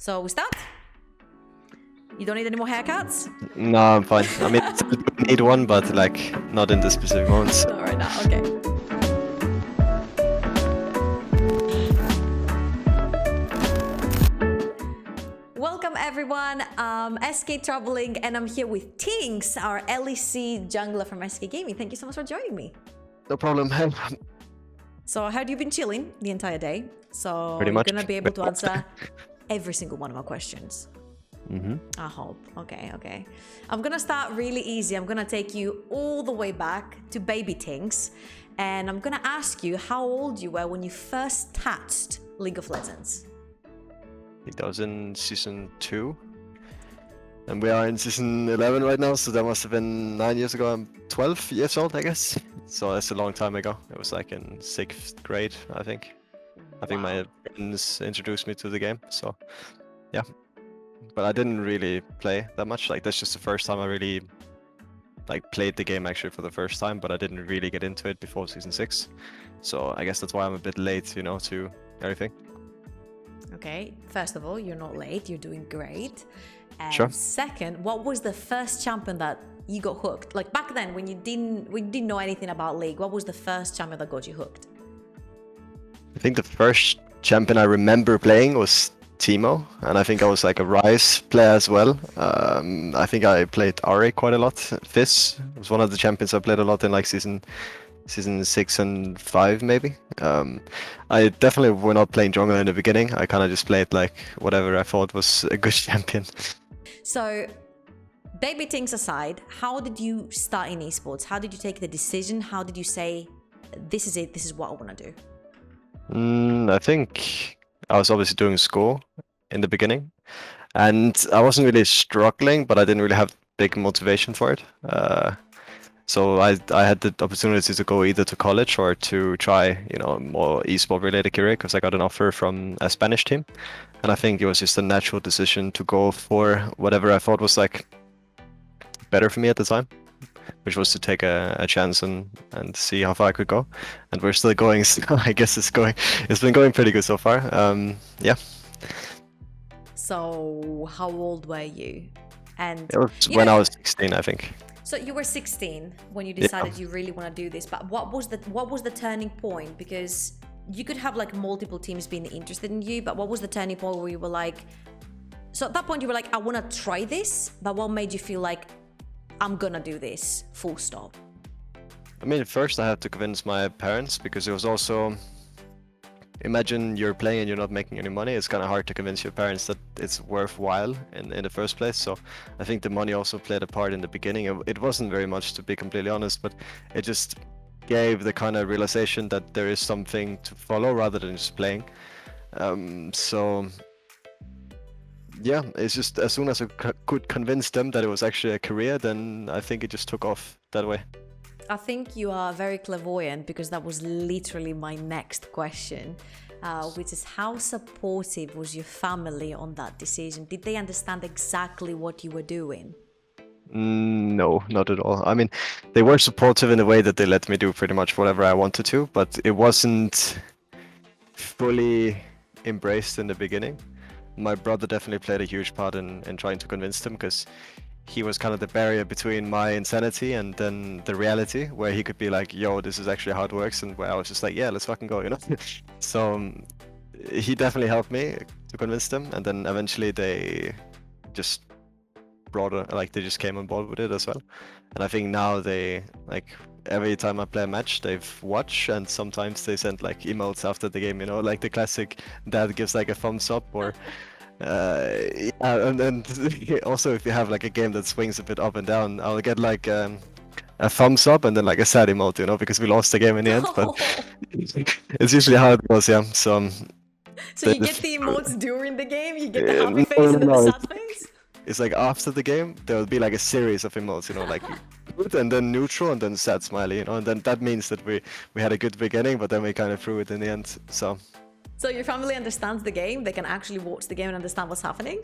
So we start? You don't need any more haircuts? No, I'm fine. I mean, I need one, but like not in the specific moments. Not right now, okay. Welcome everyone, SK Traveling, and I'm here with Tynx, our LEC jungler from SK Gaming. Thank you so much for joining me. No problem. So I heard you've been chilling the entire day, so Pretty you're much. gonna be able to answer every single one of our questions. Mm-hmm. I hope. Okay. I'm gonna start really easy. I'm gonna take you all the way back to baby Tynx, and I'm gonna ask you how old you were when you first touched League of Legends. I think that was in season 2. And we are in season 11 right now, so that must have been 9 years ago. I'm 12 years old, I guess. So that's a long time ago. It was like in 6th grade, I think. I think my friends introduced me to the game, so yeah. But I didn't really play that much. Like, that's just the first time I really like played the game actually for the first time, but I didn't really get into it before season 6. So I guess that's why I'm a bit late, you know, to everything. Okay, first of all, you're not late, you're doing great. And Sure. second, what was the first champion that you got hooked? Like back then when you didn't know anything about League, what was the first champion that got you hooked? I think the first champion I remember playing was Teemo, and I think I was like a Ryze player as well. I think I played Ari quite a lot. Fizz was one of the champions I played a lot in like season 6 and 5 maybe. I definitely were not playing jungle in the beginning. I kind of just played like whatever I thought was a good champion. So, baby Tynx aside, how did you start in esports? How did you take the decision? How did you say, this is it, this is what I want to do? I think I was obviously doing school in the beginning, and I wasn't really struggling, but I didn't really have big motivation for it. So I had the opportunity to go either to college or to try, you know, more esport related career, because I got an offer from a Spanish team, and I think it was just a natural decision to go for whatever I thought was like better for me at the time, which was to take a chance and see how far I could go. And we're still going, so I guess it's been going pretty good so far. Yeah. So, how old were you? And It was when I was 16, I think. So you were 16 when you decided you really want to do this, but what was the turning point? Because you could have like multiple teams being interested in you, but what was the turning point where you were like, so at that point you were like, I want to try this, but what made you feel like I'm gonna do this, full stop? I mean, first I had to convince my parents, because it was also, imagine you're playing and you're not making any money. It's kind of hard to convince your parents that it's worthwhile in the first place. So I think the money also played a part in the beginning. It wasn't very much, to be completely honest, but it just gave the kind of realization that there is something to follow rather than just playing. So yeah, it's just as soon as I could convince them that it was actually a career, then I think it just took off that way. I think you are very clairvoyant, because that was literally my next question, which is how supportive was your family on that decision? Did they understand exactly what you were doing? No, not at all. I mean, they were supportive in the way that they let me do pretty much whatever I wanted to, but it wasn't fully embraced in the beginning. My brother definitely played a huge part in trying to convince them, because he was kind of the barrier between my insanity and then the reality, where he could be like, yo, this is actually how it works, and where I was just like, yeah, let's fucking go, you know? So he definitely helped me to convince them, and then eventually they just they just came on board with it as well. And I think now they, like, every time I play a match, they've watched, and sometimes they send like emotes after the game, you know, like the classic dad gives like a thumbs up, or yeah, and then also if you have like a game that swings a bit up and down, I'll get like a thumbs up and then like a sad emote, you know, because we lost the game in the end. But it's usually how it goes, yeah. So you get the emotes during the game, you get the happy face and then the sad face? It's like after the game, there will be like a series of emotes, you know, like good and then neutral and then sad smiley, you know, and then that means that we had a good beginning, but then we kind of threw it in the end. So your family understands the game? They can actually watch the game and understand what's happening?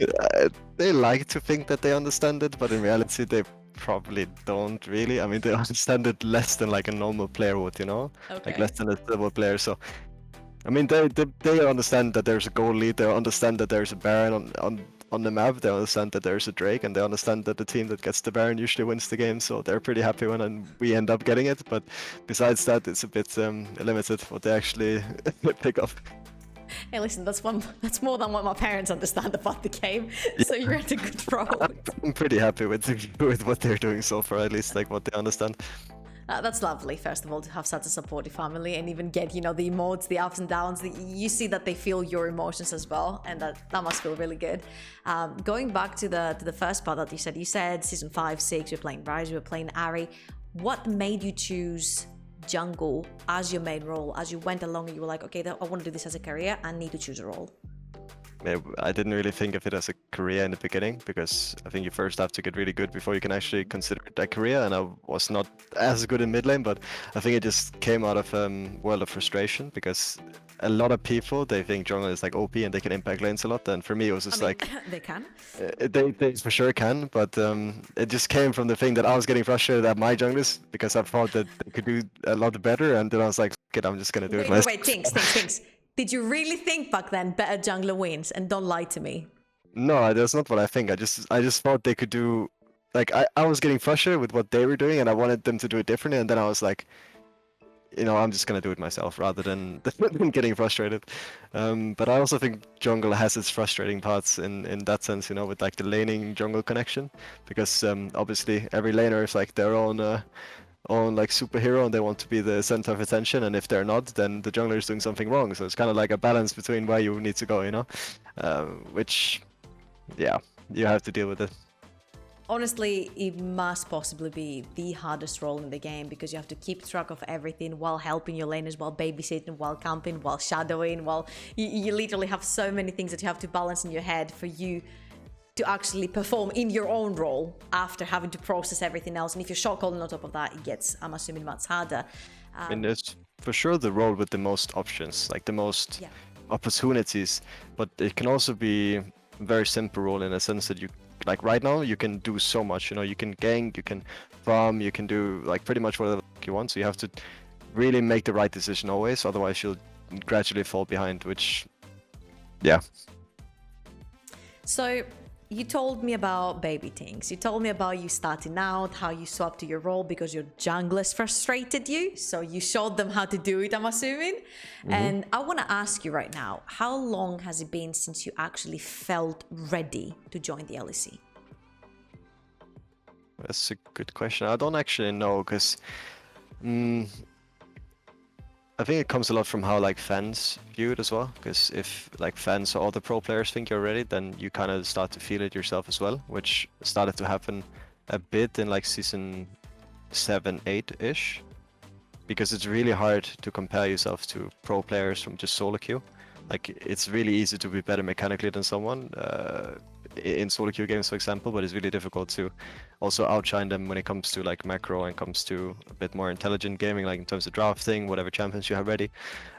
They like to think that they understand it, but in reality, they probably don't really. I mean, they understand it less than like a normal player would, you know? Okay. Like less than a silver player. So I mean, they understand that there's a goal lead. They understand that there's a Baron on the map. They understand that there's a Drake, and they understand that the team that gets the Baron usually wins the game. So they're pretty happy when we end up getting it. But besides that, it's a bit limited what they actually pick up. Hey, listen, that's more than what my parents understand about the game. So you're at a good road. I'm pretty happy with what they're doing so far, at least like what they understand. That's lovely, first of all, to have such a supportive family and even get, the emotes, the ups and downs. You see that they feel your emotions as well, and that must feel really good. Going back to the first part that you said season 5, 6, you're playing Ryze, you're playing Ahri. What made you choose jungle as your main role? As you went along and you were like, okay, I want to do this as a career, I need to choose a role. I didn't really think of it as a career in the beginning, because I think you first have to get really good before you can actually consider it a career, and I was not as good in mid lane, but I think it just came out of World of Frustration, because a lot of people, they think jungle is like OP and they can impact lanes a lot, and for me it was just like... They can. They for sure can, but it just came from the thing that I was getting frustrated at my junglers, because I thought that they could do a lot better, and then I was like, "Fuck it, I'm just gonna do it myself." Wait, Tynx. Did you really think back then better jungler wins? And don't lie to me. No, that's not what I think. I just thought they could do, like, I was getting frustrated with what they were doing, and I wanted them to do it differently, and then I was like, I'm just gonna do it myself rather than getting frustrated. But I also think jungle has its frustrating parts in that sense, with like the laning jungle connection, because obviously every laner is like their own like superhero, and they want to be the center of attention, and if they're not, then the jungler is doing something wrong. So it's kind of like a balance between where you need to go, which, yeah, you have to deal with it. Honestly, it must possibly be the hardest role in the game, because you have to keep track of everything while helping your laners, while babysitting, while camping, while shadowing, while you literally have so many things that you have to balance in your head for you to actually perform in your own role after having to process everything else. And if you're shot calling on top of that, it gets, I'm assuming, much harder. I mean, it's for sure the role with the most options, like the most opportunities, but it can also be a very simple role in a sense that you, like right now, you can do so much, you can gank, you can farm, you can do like pretty much whatever you want, so you have to really make the right decision always, otherwise you'll gradually fall behind, which, yeah. So, you told me about baby Tynx. You told me about you starting out, how you swapped to your role because your junglers frustrated you. So you showed them how to do it, I'm assuming. And I want to ask you right now, how long has it been since you actually felt ready to join the LEC? That's a good question. I don't actually know, because I think it comes a lot from how like fans view it as well, because if like fans or other pro players think you're ready, then you kind of start to feel it yourself as well, which started to happen a bit in like season 7, 8-ish, because it's really hard to compare yourself to pro players from just solo queue. Like, it's really easy to be better mechanically than someone in solo queue games, for example, but it's really difficult to also outshine them when it comes to like macro and comes to a bit more intelligent gaming, like in terms of drafting, whatever champions you have ready.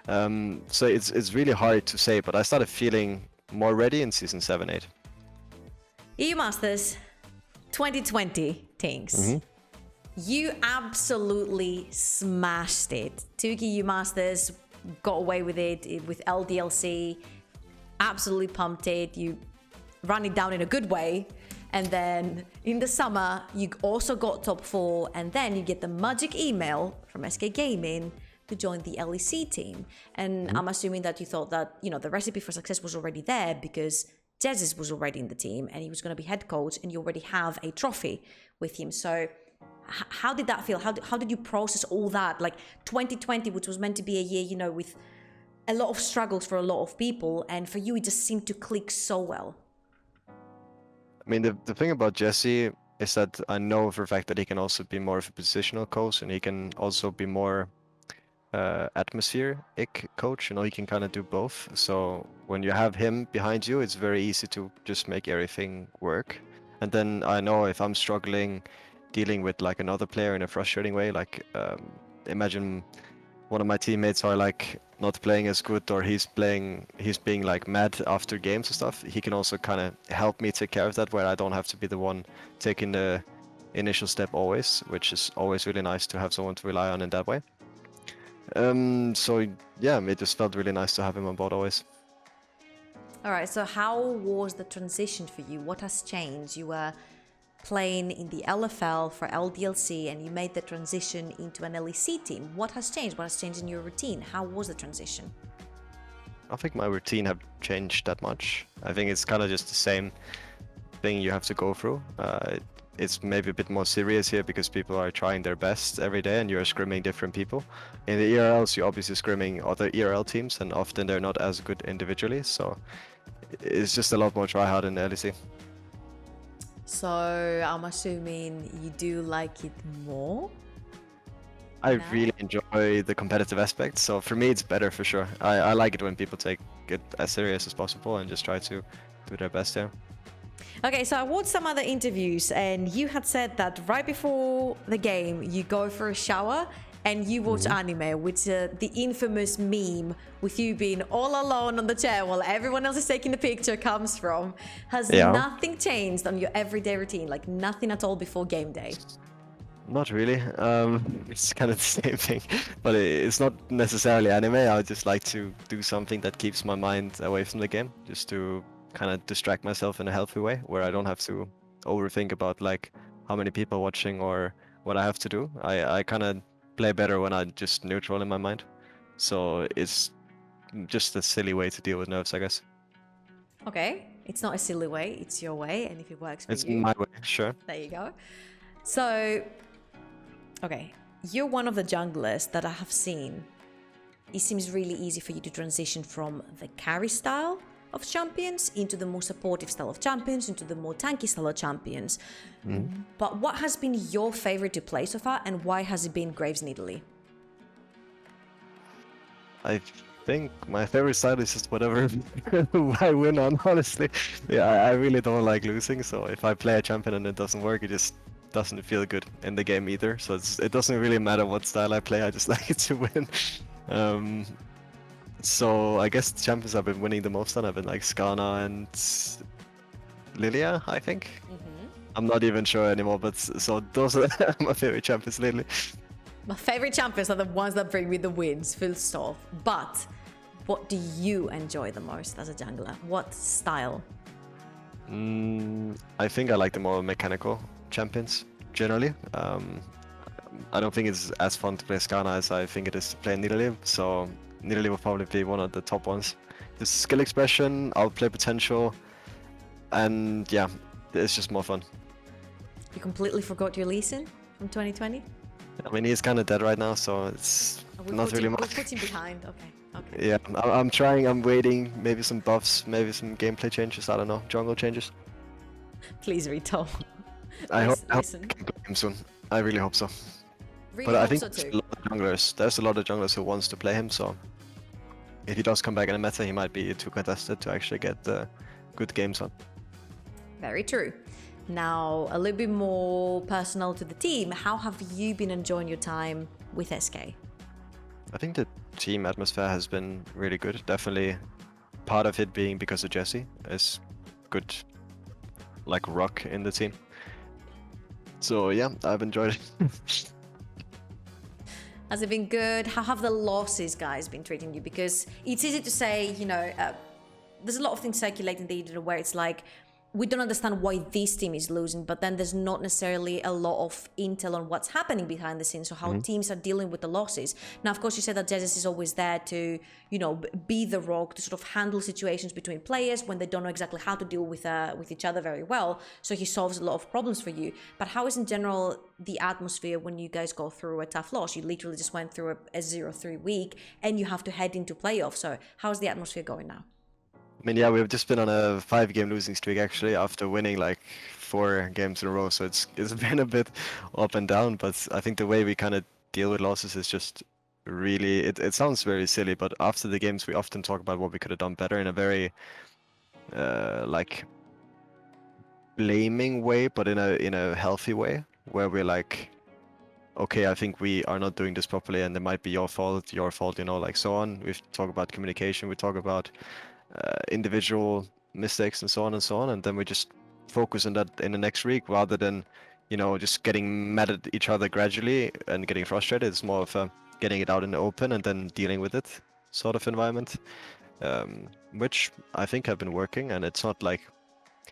So it's really hard to say, but I started feeling more ready in season 7, 8. EU Masters 2020, Tynx. You absolutely smashed it. 2 EU Masters, got away with it with LDLC, absolutely pumped it. You ran it down in a good way, and then in the summer you also got top 4, and then you get the magic email from SK Gaming to join the LEC team. And I'm assuming that you thought that the recipe for success was already there, because Jesiz was already in the team and he was going to be head coach, and you already have a trophy with him. So how did that feel? How did you process all that? Like 2020, which was meant to be a year, with a lot of struggles for a lot of people, and for you, it just seemed to click so well. I mean, the thing about Jesse is that I know for a fact that he can also be more of a positional coach, and he can also be more atmosphere-ic coach. He can kind of do both. So when you have him behind you, it's very easy to just make everything work. And then I know if I'm struggling dealing with like another player in a frustrating way, like imagine one of my teammates are like not playing as good, or he's being like mad after games and stuff, he can also kind of help me take care of that, where I don't have to be the one taking the initial step always, which is always really nice to have someone to rely on in that way. So yeah, it just felt really nice to have him on board always. All right, so how was the transition for you? What has changed? You were playing in the LFL for LDLC and you made the transition into an LEC team. What has changed? What has changed in your routine? How was the transition? I think my routine have changed that much. I think it's kind of just the same thing you have to go through. It's maybe a bit more serious here because people are trying their best every day and you're scrimming different people. In the ERLs, you're obviously scrimming other ERL teams and often they're not as good individually. So it's just a lot more try hard in the LEC. So I'm assuming you do like it more? I No? really enjoy the competitive aspect. So for me, it's better for sure. I like it when people take it as serious as possible and just try to do their best there. Okay, so I watched some other interviews and you had said that right before the game you go for a shower and you watch anime, which the infamous meme with you being all alone on the chair while everyone else is taking the picture comes from. Has nothing changed on your everyday routine? Like nothing at all before game day? Not really. It's kind of the same thing, but it's not necessarily anime. I just like to do something that keeps my mind away from the game, just to kind of distract myself in a healthy way, where I don't have to overthink about like how many people are watching or what I have to do. I kind of play better when I'm just neutral in my mind. So it's just a silly way to deal with nerves, I guess. Okay, it's not a silly way, it's your way, and if it works for It's you, my way, sure. there you go. So, okay, you're one of the junglers that I have seen. It seems really easy for you to transition from the carry style of champions into the more supportive style of champions, into the more tanky style of champions. But what has been your favorite to play so far, and why has it been Graves in Italy? I think my favorite style is just whatever I win on, honestly. Yeah, I really don't like losing, so if I play a champion and it doesn't work, it just doesn't feel good in the game either. So it doesn't really matter what style I play, I just like it to win. So I guess the champions I've been winning the most on have been like Skana and Lilia, I think. I'm not even sure anymore, but so those are my favorite champions lately. My favorite champions are the ones that bring me the wins, full stop. But what do you enjoy the most as a jungler? What style? I think I like the more mechanical champions generally. I don't think it's as fun to play Skana as I think it is to play Nidalee, so Nidalee will probably be one of the top ones. The skill expression, outplay potential, and yeah, it's just more fun. You completely forgot your LEC from 2020? I mean, he's kind of dead right now, so it's not really much. We'll put him behind, okay. Yeah, I'm trying, I'm waiting, maybe some buffs, maybe some gameplay changes, I don't know, jungle changes. Please, Rito. I hope I listen. can play him soon. I really hope so. Really But I hope think so there's too. a lot of junglers who wants to play him, so if he does come back in the meta, he might be too contested to actually get good games on. Very true. Now, a little bit more personal to the team. How have you been enjoying your time with SK? I think the team atmosphere has been really good. Definitely part of it being because of Jesse is good, like rock in the team. So yeah, I've enjoyed it. Has it been good? How have the losses, guys, been treating you? Because it's easy to say, there's a lot of things circulating the internet where it's like, we don't understand why this team is losing, but then there's not necessarily a lot of intel on what's happening behind the scenes, so how teams are dealing with the losses. Now, of course, you said that Jesiz is always there to, be the rock, to sort of handle situations between players when they don't know exactly how to deal with each other very well. So he solves a lot of problems for you. But how is in general the atmosphere when you guys go through a tough loss? You literally just went through a 0-3 week and you have to head into playoffs. So how's the atmosphere going now? I mean, yeah, we've just been on a 5-game losing streak actually after winning like 4 games in a row. So it's been a bit up and down, but I think the way we kind of deal with losses is just really, it sounds very silly, but after the games we often talk about what we could have done better in a very like blaming way, but in a healthy way, where we're like, okay, I think we are not doing this properly and it might be your fault, like so on. We talk about communication, we talk about individual mistakes and so on, and then we just focus on that in the next week rather than just getting mad at each other gradually and getting frustrated. It's more of a getting it out in the open and then dealing with it sort of environment, which I think have been working. And it's not like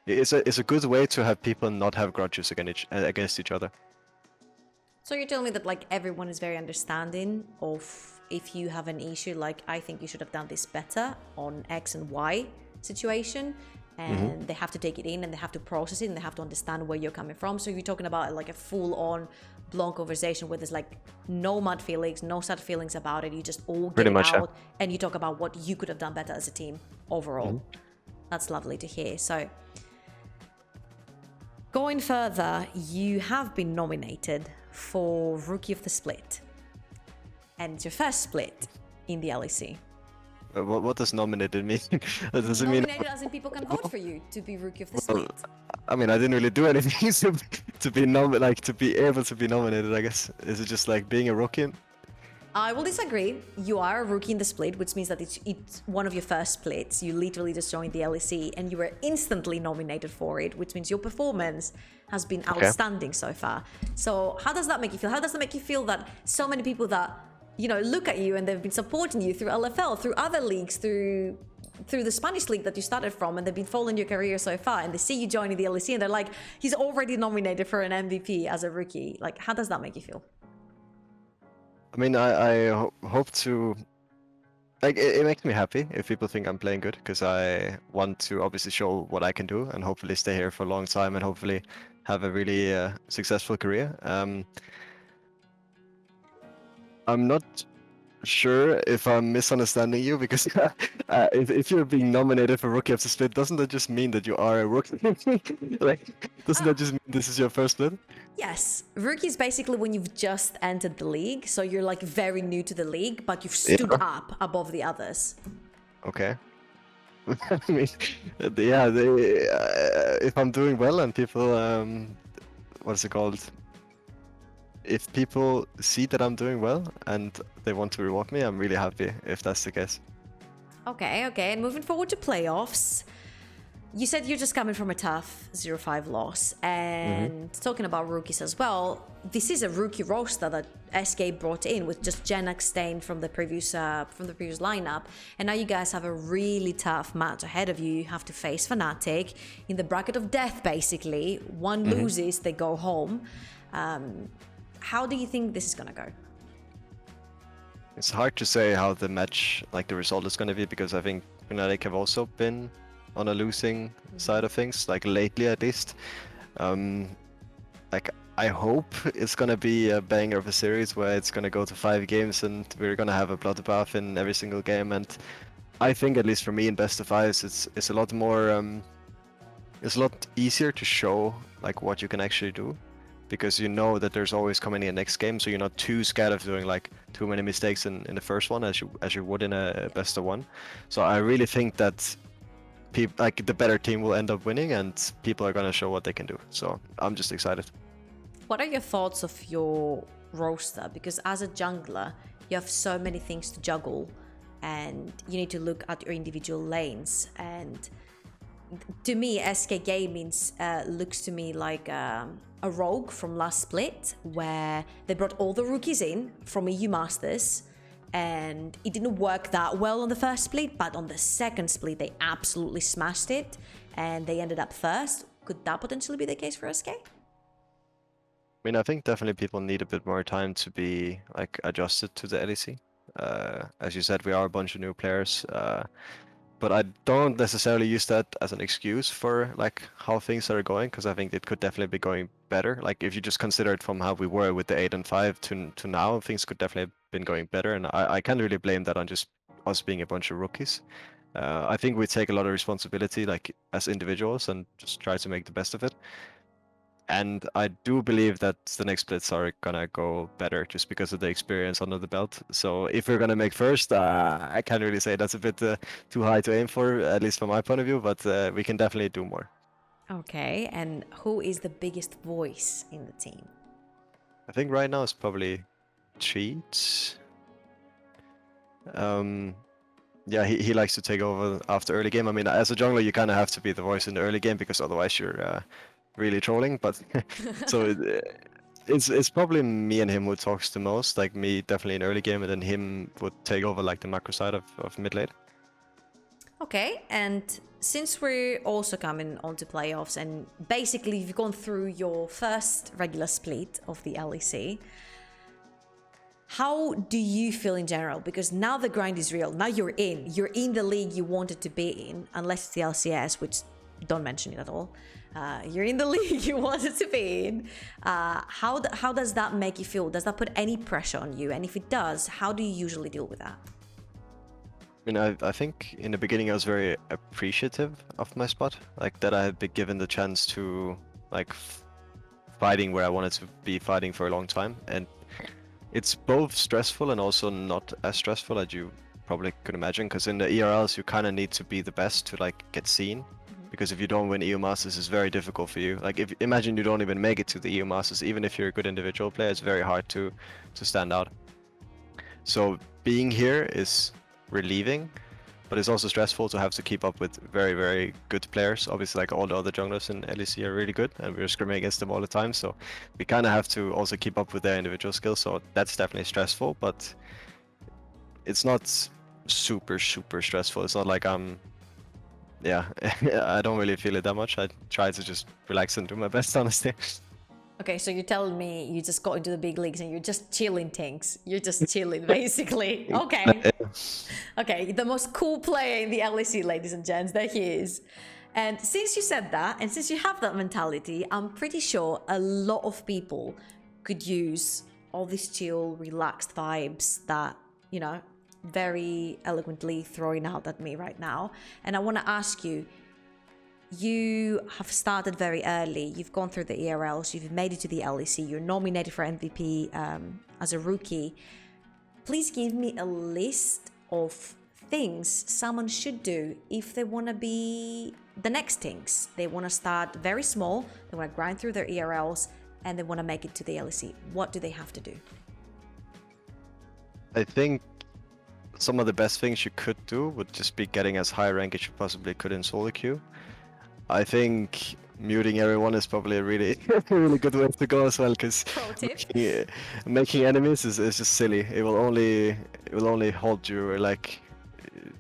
it's a good way to have people not have grudges against each other. So you're telling me that like everyone is very understanding of if you have an issue, like I think you should have done this better on X and Y situation, and they have to take it in and they have to process it and they have to understand where you're coming from. So you're talking about like a full-on long conversation where there's like no mad feelings, no sad feelings about it. You just all get Pretty it much, yeah. out and you talk about what you could have done better as a team overall. That's lovely to hear. So going further, you have been nominated for Rookie of the Split. And it's your first split in the LEC. What does nominated mean? Does it mean? Nominated as in people can vote for you to be Rookie of the Split. I mean, I didn't really do anything to be to be able to be nominated. I guess is it just like being a rookie? I will disagree. You are a rookie in the split, which means that it's one of your first splits. You literally just joined the LEC and you were instantly nominated for it, which means your performance has been outstanding so far. So how does that make you feel? How does that make you feel that so many people that, you know, look at you and they've been supporting you through LFL, through other leagues, through the Spanish league that you started from, and they've been following your career so far, and they see you joining the LEC and they're like, he's already nominated for an MVP as a rookie. Like, how does that make you feel? I mean, I hope to, like, it makes me happy if people think I'm playing good, because I want to obviously show what I can do and hopefully stay here for a long time and hopefully have a really successful career. I'm not sure if I'm misunderstanding you, because if you're being nominated for Rookie of the Split, doesn't that just mean that you are a rookie? Like, doesn't that just mean this is your first split? Yes, rookie is basically when you've just entered the league, so you're like very new to the league, but you've stood up above the others. Okay. I mean, yeah, if I'm doing well and people, what's it called? If people see that I'm doing well and they want to reward me, I'm really happy if that's the case. Okay, and moving forward to playoffs. You said you're just coming from a tough 0-5 loss, and talking about rookies as well, this is a rookie roster that SK brought in with just Genax staying from the previous lineup, and now you guys have a really tough match ahead of you. You have to face FNATIC in the bracket of death, basically. One loses, they go home. How do you think this is gonna go? It's hard to say how the match, like the result is gonna be, because I think FNATIC have also been on a losing side of things, like lately at least. Like, I hope it's gonna be a banger of a series where it's gonna go to 5 games and we're gonna have a bloodbath in every single game. And I think, at least for me in best of 5s, it's a lot more, it's a lot easier to show like what you can actually do, because you know that there's always coming in a next game, so you're not too scared of doing like too many mistakes in the first one as you would in a best of 1. So I really think that like the better team will end up winning and people are gonna show what they can do. So I'm just excited. What are your thoughts of your roster? Because as a jungler, you have so many things to juggle and you need to look at your individual lanes. And to me, SK Gaming looks to me like a rogue from last split, where they brought all the rookies in from EU Masters, and it didn't work that well on the first split, but on the second split they absolutely smashed it and they ended up first. Could that potentially be the case for SK? I mean, I think definitely people need a bit more time to be like adjusted to the LEC. As you said, we are a bunch of new players, but I don't necessarily use that as an excuse for like how things are going, because I think it could definitely be going better. Like, if you just consider it from how we were with the 8 and 5 to now, things could definitely have been going better, and I can't really blame that on just us being a bunch of rookies. I think we take a lot of responsibility like as individuals and just try to make the best of it. And I do believe that the next splits are gonna go better just because of the experience under the belt. So if we're gonna make first, I can't really say that's a bit too high to aim for, at least from my point of view, but we can definitely do more. Okay, and who is the biggest voice in the team? I think right now it's probably Cheats. Yeah, he likes to take over after early game. I mean, as a jungler, you kind of have to be the voice in the early game, because otherwise you're really trolling. But so it's probably me and him who talks the most. Like me, definitely in early game, and then him would take over like the macro side of mid late. Okay, and since we're also coming on to playoffs, and basically you've gone through your first regular split of the LEC, how do you feel in general? Because now the grind is real. Now you're in the league you wanted to be in, unless it's the LCS, which don't mention it at all. You're in the league you wanted to be in. How does that make you feel? Does that put any pressure on you? And if it does, how do you usually deal with that? I mean, I think in the beginning I was very appreciative of my spot, like that I had been given the chance to like fighting where I wanted to be fighting for a long time, and it's both stressful and also not as stressful as you probably could imagine, because in the ERLs you kind of need to be the best to like get seen, because if you don't win EU Masters it's very difficult for you. Like if imagine you don't even make it to the EU Masters, even if you're a good individual player, it's very hard to stand out. So being here is relieving, but it's also stressful to have to keep up with very, very good players. Obviously, like all the other junglers in LEC are really good, and we're scrimming against them all the time, so we kind of have to also keep up with their individual skills, so that's definitely stressful, but it's not super, super stressful. It's not like yeah, I don't really feel it that much. I try to just relax and do my best, honestly. Okay, so you're telling me you just got into the big leagues and you're just chilling, Tynx. You're just chilling, basically. Okay. Okay, the most cool player in the LEC, ladies and gents, there he is. And since you said that, and since you have that mentality, I'm pretty sure a lot of people could use all these chill, relaxed vibes that, you know, very eloquently throwing out at me right now. And I want to ask you, you have started very early, you've gone through the ERLs, you've made it to the LEC, you're nominated for MVP as a rookie. Please give me a list of things someone should do if they want to be the next Tynx. They want to start very small, they want to grind through their ERLs, and they want to make it to the LEC. What do they have to do? I think some of the best things you could do would just be getting as high rank as you possibly could in solo queue. I think muting everyone is probably a really, really good way to go as well, because making enemies is just silly. It will only hold you like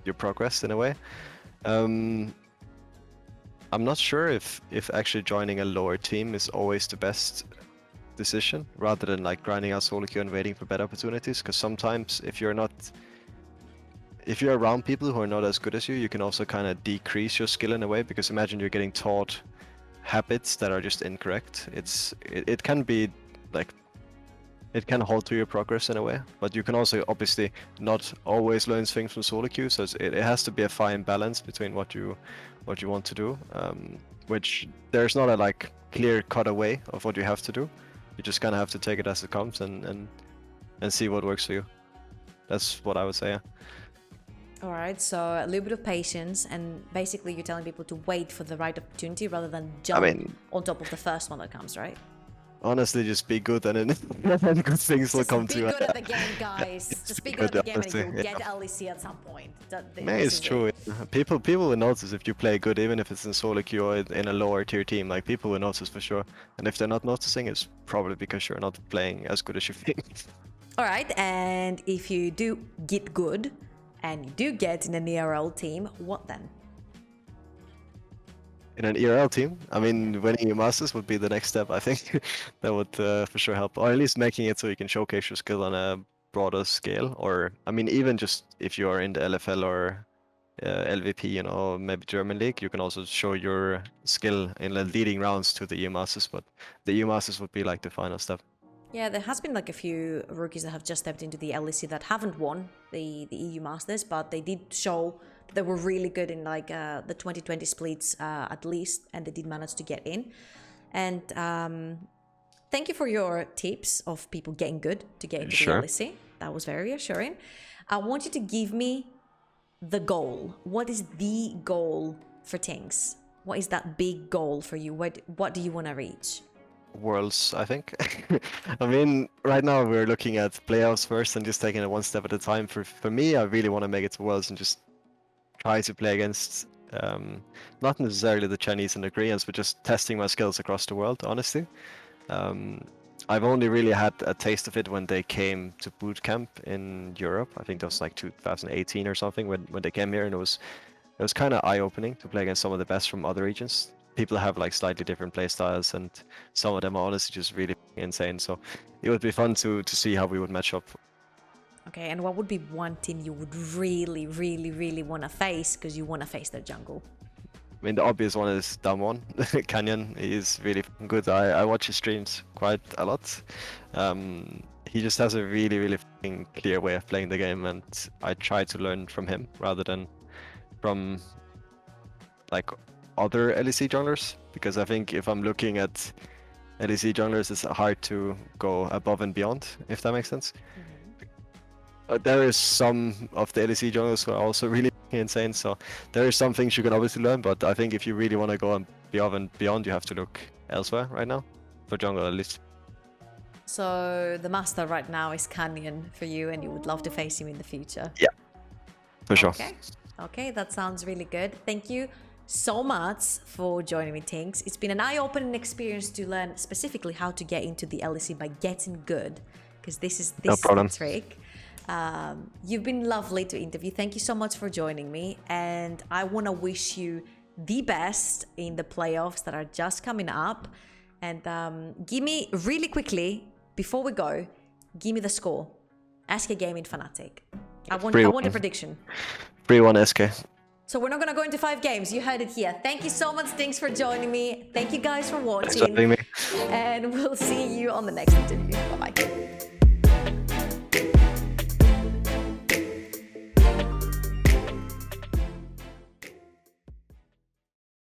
your progress in a way. I'm not sure if actually joining a lower team is always the best decision, rather than like grinding out solo queue and waiting for better opportunities, because sometimes if you're around people who are not as good as you, you can also kind of decrease your skill in a way, because imagine you're getting taught habits that are just incorrect. It can be like, it can halter your progress in a way, but you can also obviously not always learn things from solo queue, so it has to be a fine balance between what you want to do, which there's not a like clear cut away of what you have to do. You just kind of have to take it as it comes and see what works for you. That's what I would say. Yeah. All right, so a little bit of patience, and basically you're telling people to wait for the right opportunity rather than jump on top of the first one that comes, right? Honestly, just be good, and then good things will come to you. Just be good at the game, guys. Just be good at the game, and you'll get LEC at some point. It's true. People will notice if you play good, even if it's in solo queue or in a lower tier team. Like, people will notice for sure. And if they're not noticing, it's probably because you're not playing as good as you think. All right, and if you do get good, and you do get in an ERL team, what then? In an ERL team? I mean, winning your Masters would be the next step, I think. That would for sure help. Or at least making it so you can showcase your skill on a broader scale. Or, I mean, even just if you're in the LFL or LVP, you know, maybe German League, you can also show your skill in the leading rounds to the EU Masters. But the EU Masters would be like the final step. Yeah, there has been like a few rookies that have just stepped into the LEC that haven't won the EU Masters, but they did show that they were really good in like the 2020 splits at least, and they did manage to get in. And thank you for your tips of people getting good to get into the LEC. That was very reassuring. I want you to give me the goal. What is the goal for Tynx? What is that big goal for you? What do you want to reach? Worlds, I think. I mean, right now we're looking at playoffs first and just taking it one step at a time. For me, I really want to make it to Worlds and just try to play against not necessarily the Chinese and the Koreans, but just testing my skills across the world, honestly. I've only really had a taste of it when they came to boot camp in Europe. I think that was like 2018 or something when they came here, and it was kind of eye-opening to play against some of the best from other regions. People have like slightly different play styles, and some of them are honestly just really insane. So it would be fun to see how we would match up. Okay, and what would be one team you would really, really, really want to face because you want to face their jungle? I mean, the obvious one is Damwon. Canyon. He is really good. I watch his streams quite a lot. He just has a really, really clear way of playing the game, and I try to learn from him rather than from like other LEC junglers, because I think if I'm looking at LEC junglers, it's hard to go above and beyond, if that makes sense. There is some of the LEC junglers who are also really insane, so there is some things you can obviously learn, but I think if you really want to go above and beyond, you have to look elsewhere right now, for jungle at least. So the master right now is Canyon for you, and you would love to face him in the future? Yeah, for sure. Okay, that sounds really good. Thank you so much for joining me, Tynx. It's been an eye-opening experience to learn specifically how to get into the LEC by getting good, because this is the trick. You've been lovely to interview. Thank you so much for joining me, and I want to wish you the best in the playoffs that are just coming up. And give me really quickly before we go, give me the score. SK Gaming FNATIC. I want a prediction. 3-1 SK. So we're not going to go into 5 games. You heard it here. Thank you so much. Thanks for joining me. Thank you guys for watching. Thanks for having me. And we'll see you on the next interview. Bye-bye.